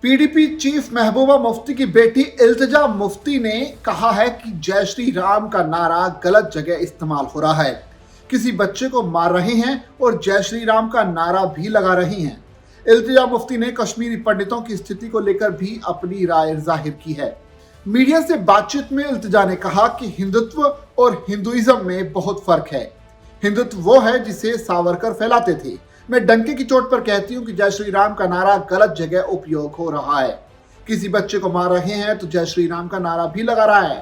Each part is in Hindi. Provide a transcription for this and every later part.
पीडीपी चीफ महबूबा मुफ्ती की बेटी इल्तिजा मुफ्ती ने कहा है कि जय श्री राम का नारा गलत जगह इस्तेमाल हो रहा है। किसी बच्चे को मार रहे हैं और जय श्री राम का नारा भी लगा रही हैं। इल्तिजा मुफ्ती ने कश्मीरी पंडितों की स्थिति को लेकर भी अपनी राय जाहिर की है। मीडिया से बातचीत में इल्तिजा ने कहा कि हिंदुत्व और हिंदुइज्म में बहुत फर्क है। हिंदुत्व वो है जिसे सावरकर फैलाते थे। मैं डंके की चोट पर कहती हूँ कि जय श्री राम का नारा गलत जगह उपयोग हो रहा है। किसी बच्चे को मार रहे हैं तो जय श्री राम का नारा भी लगा रहा है।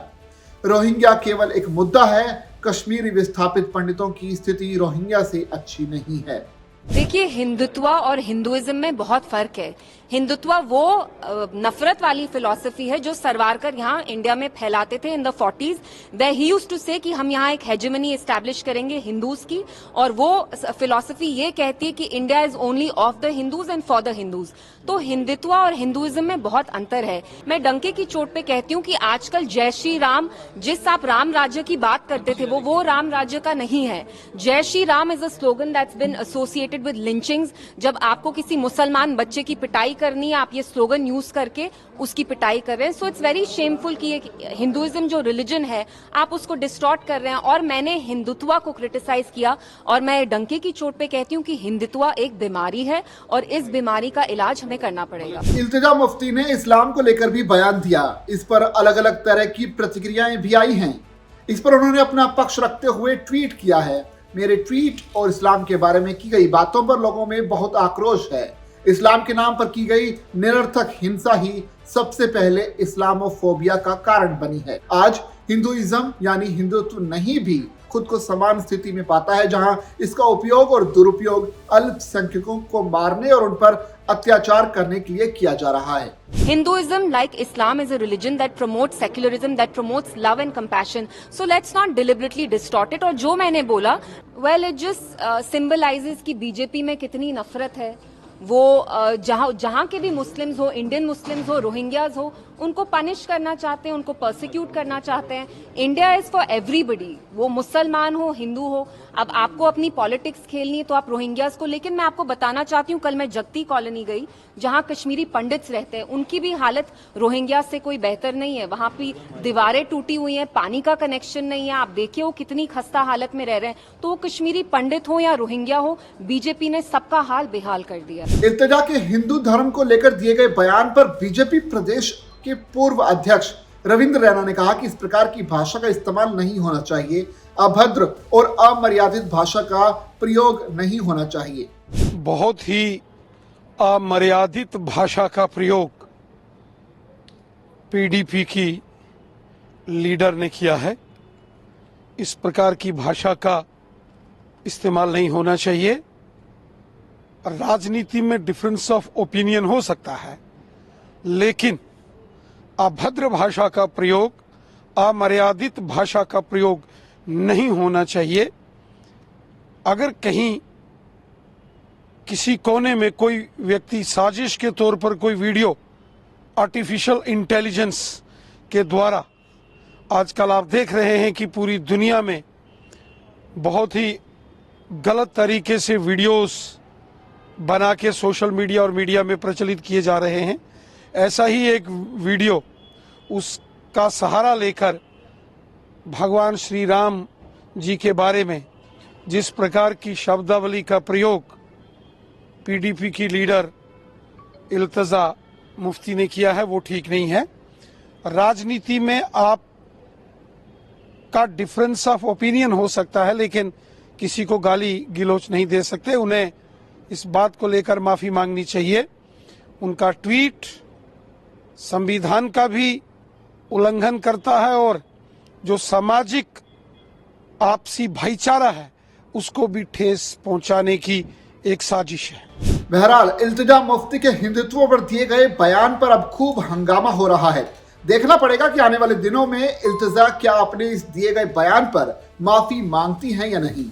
रोहिंग्या केवल एक मुद्दा है। कश्मीरी विस्थापित पंडितों की स्थिति रोहिंग्या से अच्छी नहीं है। देखिए, हिंदुत्व और हिंदुइज्म में बहुत फर्क है। हिंदुत्व वो नफरत वाली फिलॉसफी है जो सरवारकर यहाँ इंडिया में फैलाते थे इन द 40s। वे ही यूज्ड टू से कि हम यहाँ एक हेजेमनी एस्टैब्लिश करेंगे हिंदूज की, और वो फिलॉसफी ये कहती है कि India is only of the Hindus and for the Hindus. तो हिंदुत्व और हिंदुइज्म में बहुत अंतर है। मैं डंके की चोट पे कहती हूँ कि आजकल जय श्री राम, जिस आप राम राज्य की बात करते थे, वो राम राज्य का नहीं है। जय Shri Ram is a slogan that's bin associated with lynchings. जब आपको किसी मुसलमान बच्चे की पिटाई करनी है, आप ये स्लोगन यूज करके उसकी पिटाई कर रहे हैं। सो इट्स वेरी शेमफुल कि हिंदुइज्म जो रिलीजन है आप उसको डिस्टॉर्ट कर रहे हैं। और मैंने हिंदुत्व को क्रिटिसाइज किया, और मैं डंके की चोट पे कहती हूँ कि हिंदुत्व एक बीमारी है और इस बीमारी का इलाज हमें करना पड़ेगा। इल्तिजा मुफ्ती ने इस्लाम को लेकर भी बयान दिया। इस पर अलग अलग तरह की प्रतिक्रियाएं भी आई हैं। इस पर उन्होंने अपना पक्ष रखते हुए ट्वीट किया है। मेरे ट्वीट और इस्लाम के बारे में की गई बातों पर लोगों में बहुत आक्रोश है। इस्लाम के नाम पर की गई निरर्थक हिंसा ही सबसे पहले इस्लामोफोबिया का कारण बनी है। आज हिंदुइज्म यानी हिंदुत्व नहीं भी खुद को समान स्थिति में पाता है, जहां इसका उपयोग और दुरुपयोग अल्पसंख्यकों को मारने और उन पर अत्याचार करने के लिए किया जा रहा है। Hinduism, like Islam, is a religion that promotes secularism, that promotes love and compassion. So let's not deliberately distort it. और जो मैंने बोला, well, it just symbolizes कि बीजेपी में कितनी नफरत है। वो जहाँ के भी मुस्लिम्स हो, इंडियन मुस्लिम्स हो, रोहिंग्याज हो, उनको पनिश करना चाहते हैं, उनको परसिक्यूट करना चाहते हैं। इंडिया इज फॉर एवरीबडी, वो मुसलमान हो, हिंदू हो। अब आपको अपनी पॉलिटिक्स खेलनी है तो आप रोहिंग्याज को, लेकिन मैं आपको बताना चाहती हूँ, कल मैं जगती कॉलोनी गई जहाँ कश्मीरी पंडित्स रहते हैं, उनकी भी हालत रोहिंग्याज से कोई बेहतर नहीं है। वहां भी दीवारें टूटी हुई हैं, पानी का कनेक्शन नहीं है। आप देखिए वो कितनी खस्ता हालत में रह रहे हैं। तो वो कश्मीरी पंडित हो या रोहिंग्या हो, बीजेपी ने सबका हाल बेहाल कर दिया। इल्तिजा के हिंदू धर्म को लेकर दिए गए बयान पर बीजेपी प्रदेश के पूर्व अध्यक्ष रविंद्र रैना ने कहा कि इस प्रकार की भाषा का इस्तेमाल नहीं होना चाहिए। अभद्र और अमर्यादित भाषा का प्रयोग नहीं होना चाहिए। बहुत ही अमर्यादित भाषा का प्रयोग पीडीपी की लीडर ने किया है। इस प्रकार की भाषा का इस्तेमाल नहीं होना चाहिए। राजनीति में डिफरेंस ऑफ ओपिनियन हो सकता है, लेकिन अभद्र भाषा का प्रयोग, अमर्यादित भाषा का प्रयोग नहीं होना चाहिए। अगर कहीं किसी कोने में कोई व्यक्ति साजिश के तौर पर कोई वीडियो आर्टिफिशियल इंटेलिजेंस के द्वारा, आजकल आप देख रहे हैं कि पूरी दुनिया में बहुत ही गलत तरीके से वीडियोस बना के सोशल मीडिया और मीडिया में प्रचलित किए जा रहे हैं, ऐसा ही एक वीडियो उसका सहारा लेकर भगवान श्री राम जी के बारे में जिस प्रकार की शब्दावली का प्रयोग पीडीपी की लीडर इल्तिजा मुफ्ती ने किया है, वो ठीक नहीं है। राजनीति में आप का डिफरेंस ऑफ ओपिनियन हो सकता है, लेकिन किसी को गाली गिलोच नहीं दे सकते। उन्हें इस बात को लेकर माफी मांगनी चाहिए। उनका ट्वीट संविधान का भी उल्लंघन करता है और जो सामाजिक आपसी भाईचारा है उसको भी ठेस पहुंचाने की एक साजिश है। बहरहाल इल्तिजा मुफ्ती के हिंदुत्व पर दिए गए बयान पर अब खूब हंगामा हो रहा है। देखना पड़ेगा कि आने वाले दिनों में इल्तिजा क्या अपने इस दिए गए बयान पर माफी मांगती हैं या नहीं।